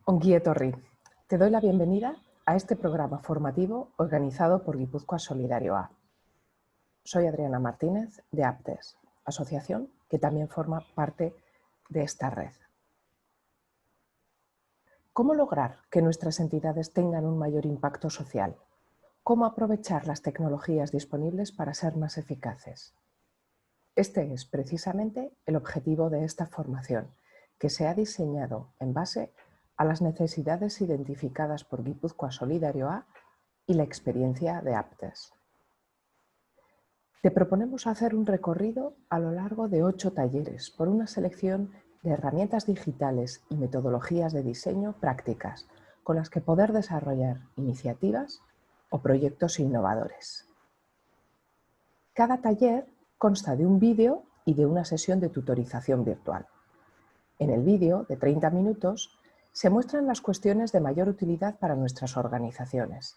Ongi etorri. Te doy la bienvenida a este programa formativo organizado por Guipúzcoa Solidarioa. Soy Adriana Martínez de APTES, asociación que también forma parte de esta red. ¿Cómo lograr que nuestras entidades tengan un mayor impacto social? ¿Cómo aprovechar las tecnologías disponibles para ser más eficaces? Este es precisamente el objetivo de esta formación, que se ha diseñado en base a las necesidades identificadas por Guipúzcoa Solidarioa y la experiencia de APTES. Te proponemos hacer un recorrido a lo largo de 8 talleres por una selección de herramientas digitales y metodologías de diseño prácticas con las que poder desarrollar iniciativas o proyectos innovadores. Cada taller consta de un vídeo y de una sesión de tutorización virtual. En el vídeo, de 30 minutos, se muestran las cuestiones de mayor utilidad para nuestras organizaciones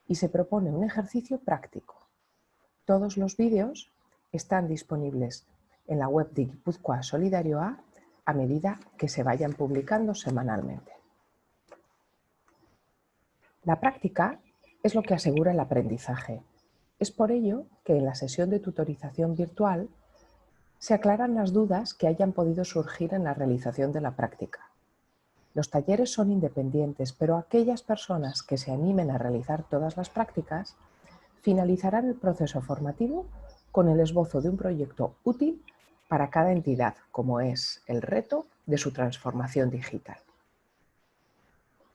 y se propone un ejercicio práctico. Todos los vídeos están disponibles en la web de Guipúzcoa Solidarioa a medida que se vayan publicando semanalmente. La práctica es lo que asegura el aprendizaje. Es por ello que en la sesión de tutorización virtual se aclaran las dudas que hayan podido surgir en la realización de la práctica. Los talleres son independientes, pero aquellas personas que se animen a realizar todas las prácticas finalizarán el proceso formativo con el esbozo de un proyecto útil para cada entidad, como es el reto de su transformación digital.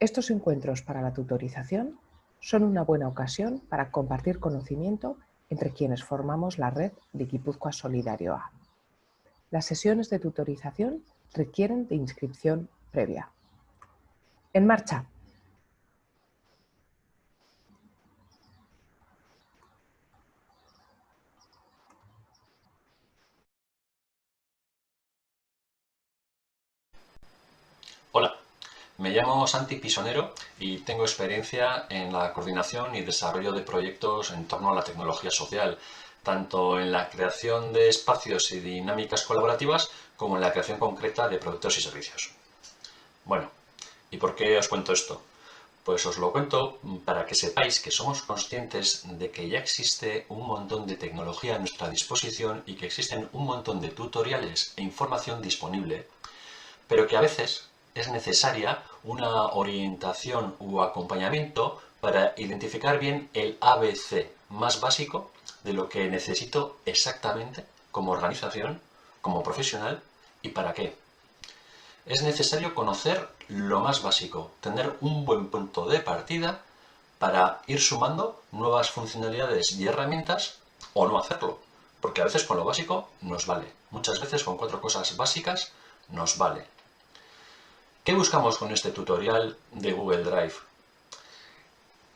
Estos encuentros para la tutorización son una buena ocasión para compartir conocimiento entre quienes formamos la red de Guipúzcoa Solidarioa. Las sesiones de tutorización requieren de inscripción previa. ¡En marcha! Hola, me llamo Santi Pisonero y tengo experiencia en la coordinación y desarrollo de proyectos en torno a la tecnología social, tanto en la creación de espacios y dinámicas colaborativas como en la creación concreta de productos y servicios. Bueno, ¿y por qué os cuento esto? Pues os lo cuento para que sepáis que somos conscientes de que ya existe un montón de tecnología a nuestra disposición y que existen un montón de tutoriales e información disponible, pero que a veces es necesaria una orientación u acompañamiento para identificar bien el ABC más básico de lo que necesito exactamente como organización, como profesional y para qué. Es necesario conocer lo más básico, tener un buen punto de partida para ir sumando nuevas funcionalidades y herramientas o no hacerlo, porque a veces con lo básico nos vale, muchas veces con 4 cosas básicas nos vale. ¿Qué buscamos con este tutorial de Google Drive?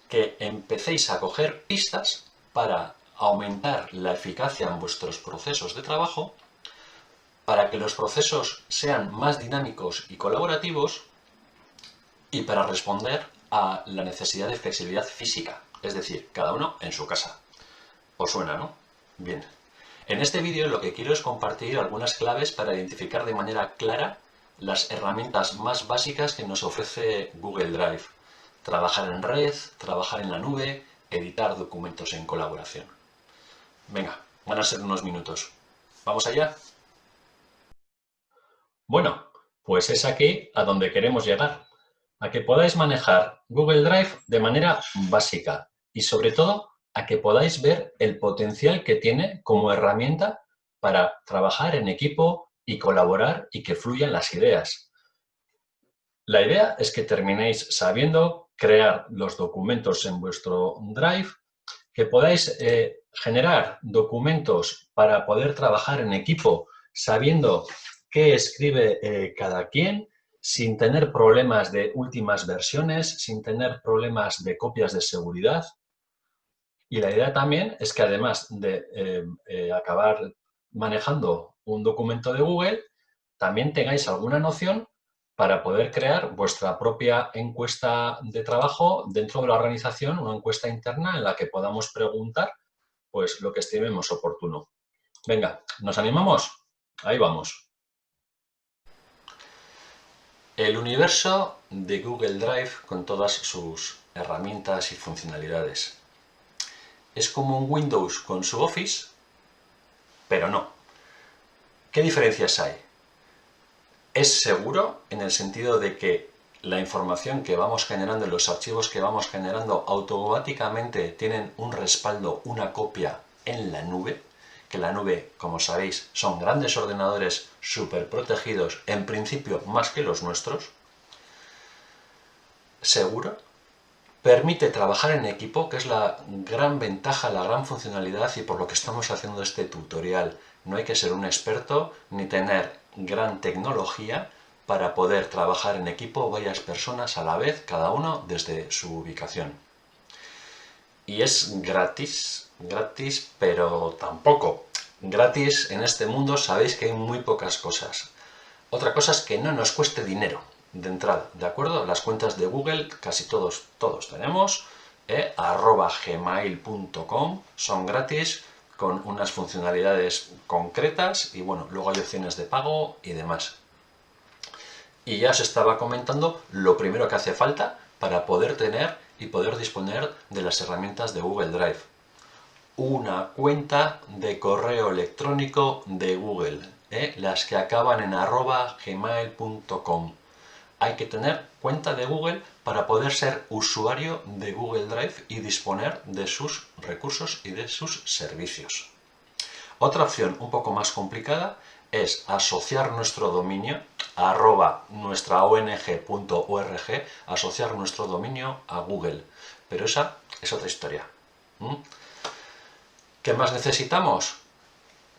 Que empecéis a coger pistas para aumentar la eficacia en vuestros procesos de trabajo, para que los procesos sean más dinámicos y colaborativos y para responder a la necesidad de flexibilidad física, es decir, cada uno en su casa. ¿Os suena, no? Bien. En este vídeo lo que quiero es compartir algunas claves para identificar de manera clara las herramientas más básicas que nos ofrece Google Drive. Trabajar en red, trabajar en la nube, editar documentos en colaboración. Venga, van a ser unos minutos. ¿Vamos allá? Bueno, pues es aquí a donde queremos llegar. A que podáis manejar Google Drive de manera básica y sobre todo a que podáis ver el potencial que tiene como herramienta para trabajar en equipo y colaborar y que fluyan las ideas. La idea es que terminéis sabiendo crear los documentos en vuestro Drive, que podáis generar documentos para poder trabajar en equipo sabiendo qué escribe cada quien, sin tener problemas de últimas versiones, sin tener problemas de copias de seguridad. Y la idea también es que además de acabar manejando un documento de Google, también tengáis alguna noción para poder crear vuestra propia encuesta de trabajo dentro de la organización, una encuesta interna en la que podamos preguntar pues lo que estimemos oportuno. Venga, ¿nos animamos? Ahí vamos. El universo de Google Drive con todas sus herramientas y funcionalidades. Es como un Windows con su Office, pero no. ¿Qué diferencias hay? Es seguro en el sentido de que la información que vamos generando y los archivos que vamos generando automáticamente tienen un respaldo, una copia en la nube, que la nube, como sabéis, son grandes ordenadores súper protegidos, en principio más que los nuestros. Seguro. Permite trabajar en equipo, que es la gran ventaja, la gran funcionalidad y por lo que estamos haciendo este tutorial. No hay que ser un experto ni tener gran tecnología para poder trabajar en equipo varias personas a la vez, cada uno desde su ubicación. Y es gratis, pero tampoco. Gratis en este mundo sabéis que hay muy pocas cosas. Otra cosa es que no nos cueste dinero de entrada, ¿de acuerdo? Las cuentas de Google casi todos tenemos, @gmail.com, son gratis, con unas funcionalidades concretas y bueno, luego hay opciones de pago y demás. Y ya os estaba comentando lo primero que hace falta para poder tener y poder disponer de las herramientas de Google Drive. Una cuenta de correo electrónico de Google, las que acaban en @gmail.com. Hay que tener cuenta de Google para poder ser usuario de Google Drive y disponer de sus recursos y de sus servicios. Otra opción un poco más complicada es asociar nuestro dominio nuestra ong.org, asociar nuestro dominio a Google. Pero esa es otra historia. ¿Qué más necesitamos?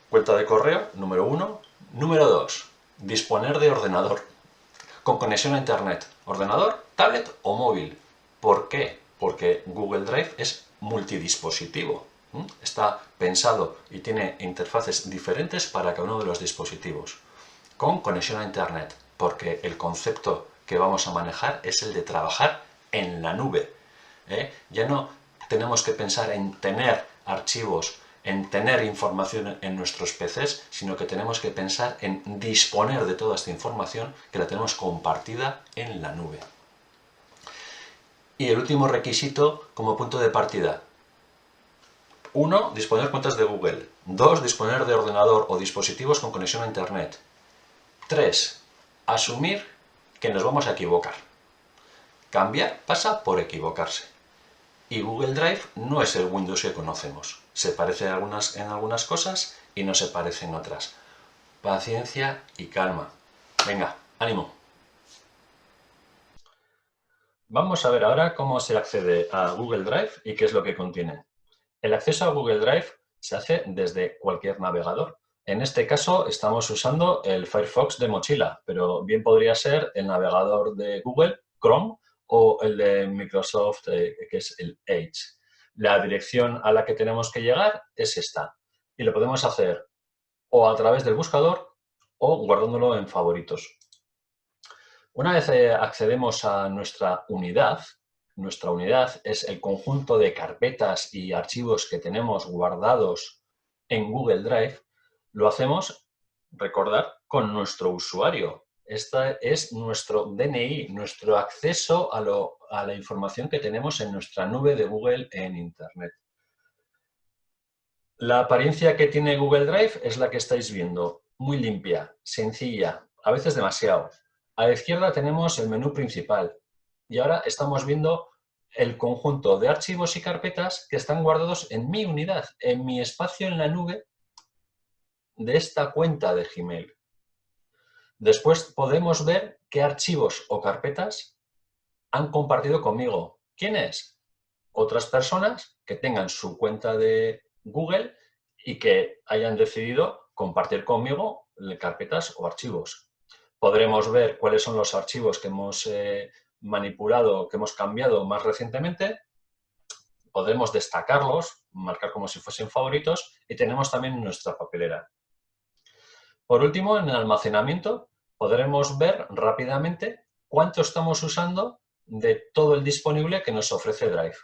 Cuenta de correo, número 1. Número 2. Disponer de ordenador con conexión a Internet. Ordenador, tablet o móvil. ¿Por qué? Porque Google Drive es multidispositivo. Está pensado y tiene interfaces diferentes para cada uno de los dispositivos. Con conexión a Internet, porque el concepto que vamos a manejar es el de trabajar en la nube. Ya no tenemos que pensar en tener archivos, en tener información en nuestros PCs, sino que tenemos que pensar en disponer de toda esta información que la tenemos compartida en la nube. Y el último requisito como punto de partida. 1. Disponer cuentas de Google. 2. Disponer de ordenador o dispositivos con conexión a Internet. 3. Asumir que nos vamos a equivocar. Cambiar pasa por equivocarse. Y Google Drive no es el Windows que conocemos. Se parece en algunas cosas y no se parece en otras. Paciencia y calma. Venga, ánimo. Vamos a ver ahora cómo se accede a Google Drive y qué es lo que contiene. El acceso a Google Drive se hace desde cualquier navegador. En este caso estamos usando el Firefox de mochila, pero bien podría ser el navegador de Google, Chrome, o el de Microsoft, que es el Edge. La dirección a la que tenemos que llegar es esta. Y lo podemos hacer o a través del buscador o guardándolo en favoritos. Una vez accedemos a nuestra unidad es el conjunto de carpetas y archivos que tenemos guardados en Google Drive. Lo hacemos, recordar, con nuestro usuario. Este es nuestro DNI, nuestro acceso a la información que tenemos en nuestra nube de Google en Internet. La apariencia que tiene Google Drive es la que estáis viendo, muy limpia, sencilla, a veces demasiado. A la izquierda tenemos el menú principal y ahora estamos viendo el conjunto de archivos y carpetas que están guardados en mi unidad, en mi espacio en la nube de esta cuenta de Gmail. Después podemos ver qué archivos o carpetas han compartido conmigo. ¿Quiénes? Otras personas que tengan su cuenta de Google y que hayan decidido compartir conmigo carpetas o archivos. Podremos ver cuáles son los archivos que hemos manipulado, que hemos cambiado más recientemente. Podremos destacarlos, marcar como si fuesen favoritos y tenemos también nuestra papelera. Por último, en el almacenamiento podremos ver rápidamente cuánto estamos usando de todo el disponible que nos ofrece Drive.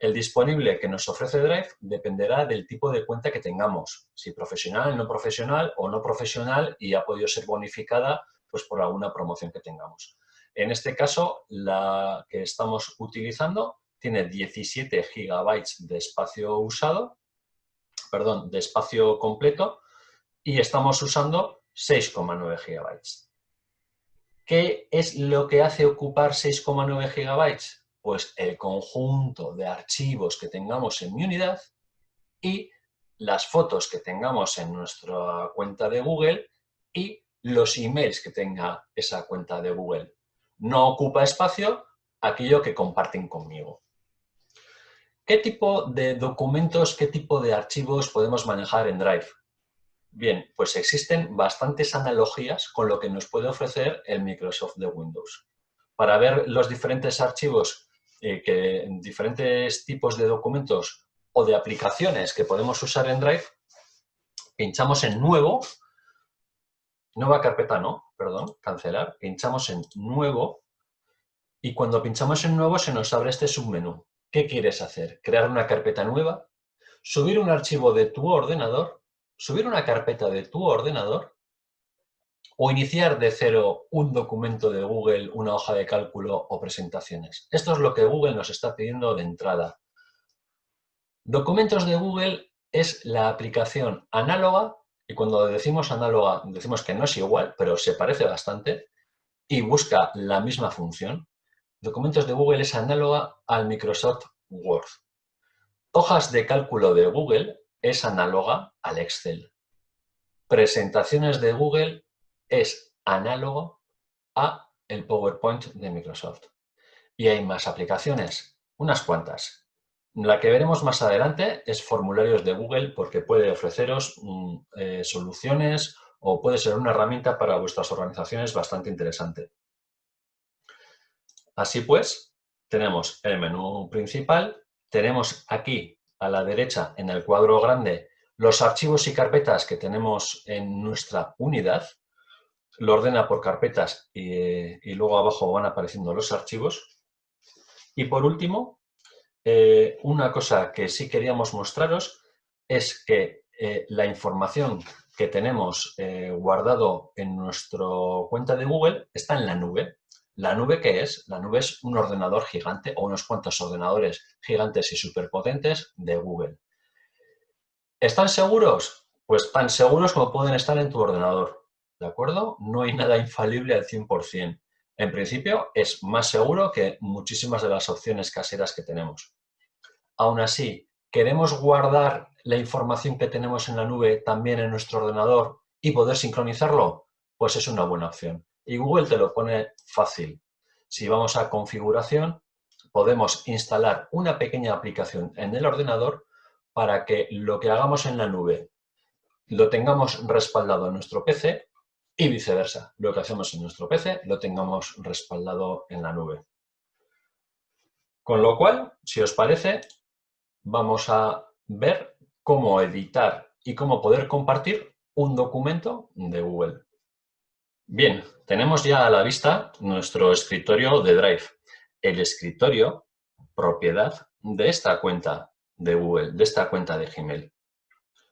El disponible que nos ofrece Drive dependerá del tipo de cuenta que tengamos, si profesional, no profesional o no profesional y ha podido ser bonificada pues por alguna promoción que tengamos. En este caso, la que estamos utilizando tiene 17 gigabytes de espacio usado, perdón, de espacio completo, y estamos usando 6,9 gigabytes. ¿Qué es lo que hace ocupar 6,9 gigabytes? Pues el conjunto de archivos que tengamos en mi unidad y las fotos que tengamos en nuestra cuenta de Google y los emails que tenga esa cuenta de Google. No ocupa espacio aquello que comparten conmigo. ¿Qué tipo de documentos, qué tipo de archivos podemos manejar en Drive? Bien, pues existen bastantes analogías con lo que nos puede ofrecer el Microsoft de Windows. Para ver los diferentes archivos, diferentes tipos de documentos o de aplicaciones que podemos usar en Drive, pinchamos en Nuevo, nueva carpeta no, perdón, cancelar, pinchamos en Nuevo y cuando pinchamos en Nuevo se nos abre este submenú. ¿Qué quieres hacer? ¿Crear una carpeta nueva? ¿Subir un archivo de tu ordenador? ¿Subir una carpeta de tu ordenador? ¿O iniciar de cero un documento de Google, una hoja de cálculo o presentaciones? Esto es lo que Google nos está pidiendo de entrada. Documentos de Google es la aplicación análoga, y cuando decimos análoga decimos que no es igual, pero se parece bastante, y busca la misma función. Documentos de Google es análoga al Microsoft Word. Hojas de cálculo de Google es análoga al Excel. Presentaciones de Google es análogo a el PowerPoint de Microsoft. Y hay más aplicaciones, unas cuantas. La que veremos más adelante es formularios de Google porque puede ofreceros soluciones o puede ser una herramienta para vuestras organizaciones bastante interesante. Así pues, tenemos el menú principal, tenemos aquí a la derecha en el cuadro grande los archivos y carpetas que tenemos en nuestra unidad, lo ordena por carpetas y luego abajo van apareciendo los archivos. Y por último, una cosa que sí queríamos mostraros es que la información que tenemos guardado en nuestra cuenta de Google está en la nube. ¿La nube qué es? La nube es un ordenador gigante o unos cuantos ordenadores gigantes y superpotentes de Google. ¿Están seguros? Pues tan seguros como pueden estar en tu ordenador, ¿de acuerdo? No hay nada infalible al 100%. En principio, es más seguro que muchísimas de las opciones caseras que tenemos. Aún así, ¿queremos guardar la información que tenemos en la nube también en nuestro ordenador y poder sincronizarlo? Pues es una buena opción. Y Google te lo pone fácil. Si vamos a configuración, podemos instalar una pequeña aplicación en el ordenador para que lo que hagamos en la nube lo tengamos respaldado en nuestro PC y viceversa. Lo que hacemos en nuestro PC lo tengamos respaldado en la nube. Con lo cual, si os parece, vamos a ver cómo editar y cómo poder compartir un documento de Google. Bien, tenemos ya a la vista nuestro escritorio de Drive. El escritorio, propiedad de esta cuenta de Google, de esta cuenta de Gmail.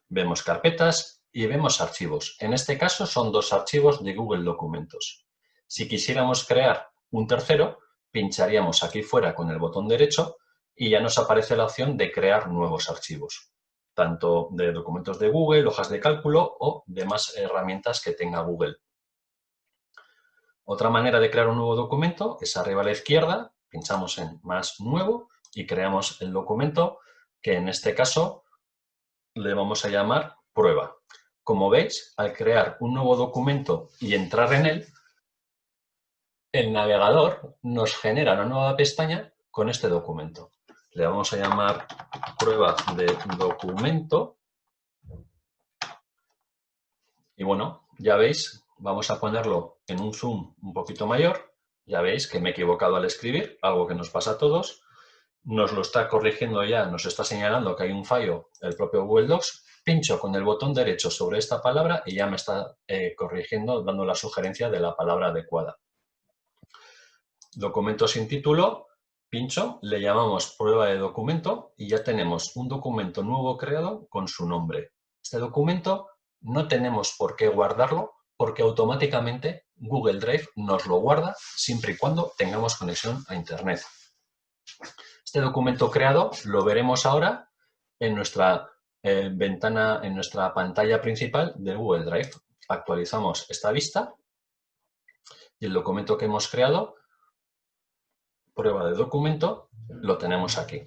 Vemos carpetas y vemos archivos. En este caso son dos archivos de Google Documentos. Si quisiéramos crear un tercero, pincharíamos aquí fuera con el botón derecho y ya nos aparece la opción de crear nuevos archivos, tanto de documentos de Google, hojas de cálculo o demás herramientas que tenga Google. Otra manera de crear un nuevo documento es arriba a la izquierda, pinchamos en más nuevo y creamos el documento que en este caso le vamos a llamar prueba. Como veis, al crear un nuevo documento y entrar en él, el navegador nos genera una nueva pestaña con este documento. Le vamos a llamar prueba de documento. Y bueno, ya veis, vamos a ponerlo en un zoom un poquito mayor. Ya veis que me he equivocado al escribir, algo que nos pasa a todos. Nos lo está corrigiendo ya, nos está señalando que hay un fallo el propio Google Docs. Pincho con el botón derecho sobre esta palabra y ya me está corrigiendo, dando la sugerencia de la palabra adecuada. Documento sin título, pincho, le llamamos prueba de documento y ya tenemos un documento nuevo creado con su nombre. Este documento no tenemos por qué guardarlo porque automáticamente Google Drive nos lo guarda siempre y cuando tengamos conexión a Internet. Este documento creado lo veremos ahora en nuestra ventana, en nuestra pantalla principal de Google Drive. Actualizamos esta vista y el documento que hemos creado, prueba de documento, lo tenemos aquí.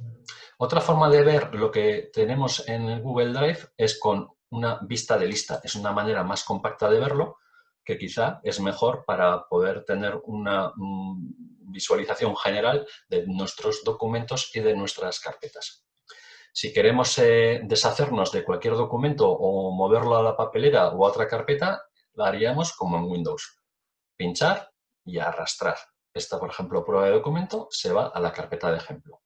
Otra forma de ver lo que tenemos en el Google Drive es con una vista de lista. Es una manera más compacta de verlo, que quizá es mejor para poder tener una visualización general de nuestros documentos y de nuestras carpetas. Si queremos deshacernos de cualquier documento o moverlo a la papelera o a otra carpeta, lo haríamos como en Windows. Pinchar y arrastrar. Esta, por ejemplo, prueba de documento se va a la carpeta de ejemplo.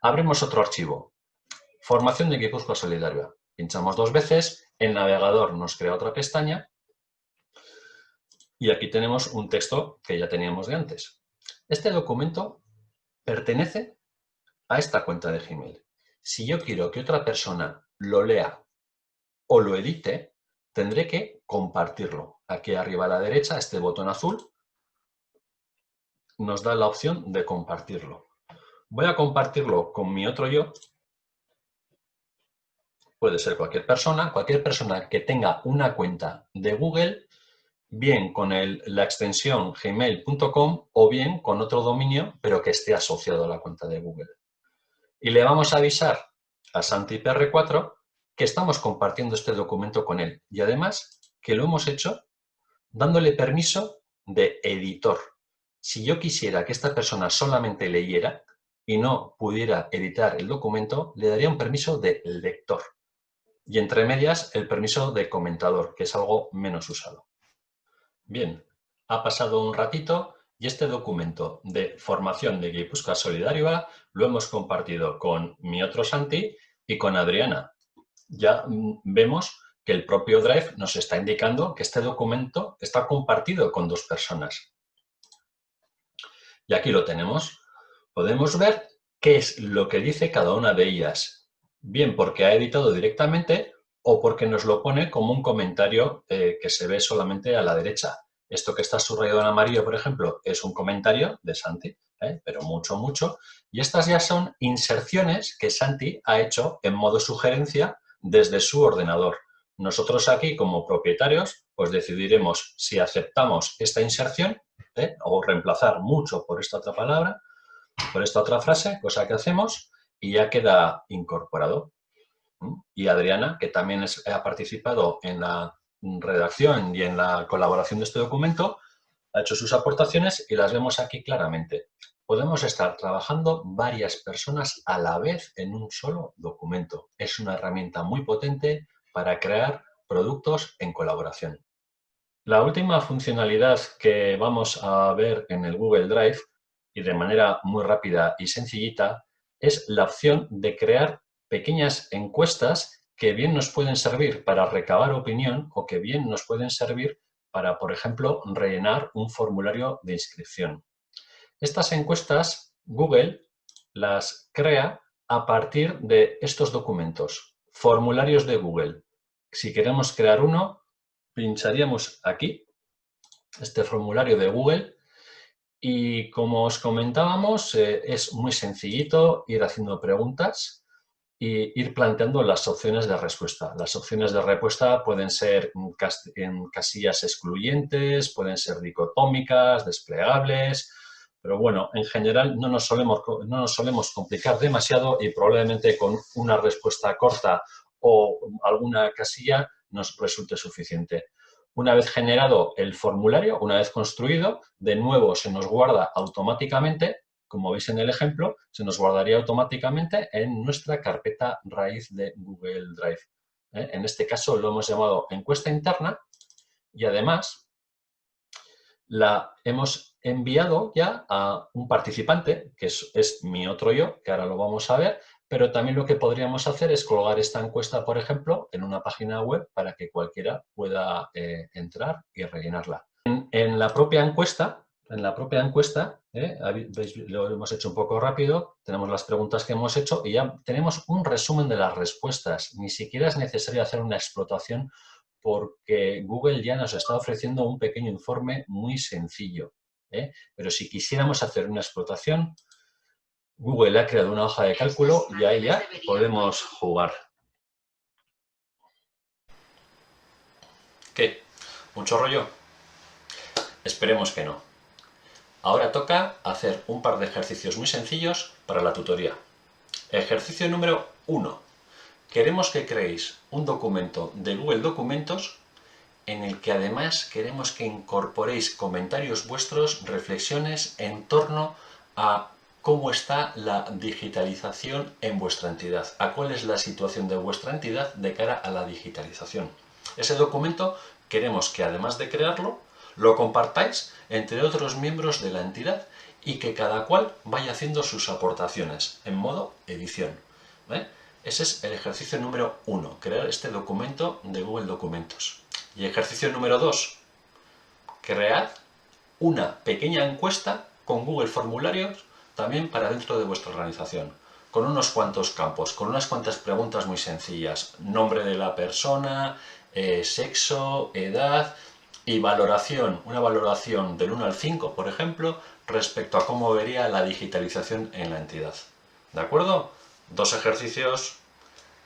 Abrimos otro archivo. Formación de Guipúzcoa Solidaria. Pinchamos 2 veces, el navegador nos crea otra pestaña y aquí tenemos un texto que ya teníamos de antes. Este documento pertenece a esta cuenta de Gmail. Si yo quiero que otra persona lo lea o lo edite, tendré que compartirlo. Aquí arriba a la derecha, este botón azul nos da la opción de compartirlo. Voy a compartirlo con mi otro yo. Puede ser cualquier persona que tenga una cuenta de Google, bien con la extensión gmail.com o bien con otro dominio, pero que esté asociado a la cuenta de Google. Y le vamos a avisar a SantiPR4 que estamos compartiendo este documento con él y además que lo hemos hecho dándole permiso de editor. Si yo quisiera que esta persona solamente leyera y no pudiera editar el documento, le daría un permiso de lector. Y entre medias, el permiso de comentador, que es algo menos usado. Bien, ha pasado un ratito y este documento de formación de Guipúzcoa Solidaria lo hemos compartido con mi otro Santi y con Adriana. Ya vemos que el propio Drive nos está indicando que este documento está compartido con 2 personas. Y aquí lo tenemos. Podemos ver qué es lo que dice cada una de ellas. Bien porque ha editado directamente o porque nos lo pone como un comentario que se ve solamente a la derecha. Esto que está subrayado en amarillo, por ejemplo, es un comentario de Santi, pero mucho. Y estas ya son inserciones que Santi ha hecho en modo sugerencia desde su ordenador. Nosotros aquí, como propietarios, pues decidiremos si aceptamos esta inserción o reemplazar mucho por esta otra palabra, por esta otra frase, cosa que hacemos y ya queda incorporado. Y Adriana, que también ha participado en la redacción y en la colaboración de este documento, ha hecho sus aportaciones y las vemos aquí claramente. Podemos estar trabajando varias personas a la vez en un solo documento. Es una herramienta muy potente para crear productos en colaboración. La última funcionalidad que vamos a ver en el Google Drive, y de manera muy rápida y sencillita, es la opción de crear pequeñas encuestas que bien nos pueden servir para recabar opinión o que bien nos pueden servir para, por ejemplo, rellenar un formulario de inscripción. Estas encuestas, Google las crea a partir de estos documentos, formularios de Google. Si queremos crear uno, pincharíamos aquí, este formulario de Google, y como os comentábamos, es muy sencillito ir haciendo preguntas e ir planteando las opciones de respuesta. Las opciones de respuesta pueden ser en casillas excluyentes, pueden ser dicotómicas, desplegables, pero bueno, en general no nos solemos complicar demasiado y probablemente con una respuesta corta o alguna casilla nos resulte suficiente. Una vez generado el formulario, una vez construido, de nuevo se nos guarda automáticamente, como veis en el ejemplo, se nos guardaría automáticamente en nuestra carpeta raíz de Google Drive. En este caso lo hemos llamado encuesta interna y además la hemos enviado ya a un participante, que es mi otro yo, que ahora lo vamos a ver, pero también lo que podríamos hacer es colgar esta encuesta, por ejemplo, en una página web para que cualquiera pueda entrar y rellenarla. En la propia encuesta, ¿veis? Lo hemos hecho un poco rápido, tenemos las preguntas que hemos hecho y ya tenemos un resumen de las respuestas. Ni siquiera es necesario hacer una explotación porque Google ya nos está ofreciendo un pequeño informe muy sencillo, ¿eh? Pero si quisiéramos hacer una explotación, Google ha creado una hoja de cálculo y ahí ya podemos jugar. ¿Qué? ¿Mucho rollo? Esperemos que no. Ahora toca hacer un par de ejercicios muy sencillos para la tutoría. Ejercicio número 1. Queremos que creéis un documento de Google Documentos en el que además queremos que incorporéis comentarios vuestros, reflexiones en torno a cómo está la digitalización en vuestra entidad, a cuál es la situación de vuestra entidad de cara a la digitalización. Ese documento queremos que además de crearlo, lo compartáis entre otros miembros de la entidad y que cada cual vaya haciendo sus aportaciones en modo edición, ¿vale? Ese es el ejercicio número 1, crear este documento de Google Documentos. Y ejercicio número 2, cread una pequeña encuesta con Google Formularios también para dentro de vuestra organización, con unos cuantos campos, con unas cuantas preguntas muy sencillas, nombre de la persona, sexo, edad y valoración, una valoración del 1 al 5, por ejemplo, respecto a cómo vería la digitalización en la entidad. ¿De acuerdo? 2 ejercicios.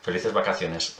Felices vacaciones.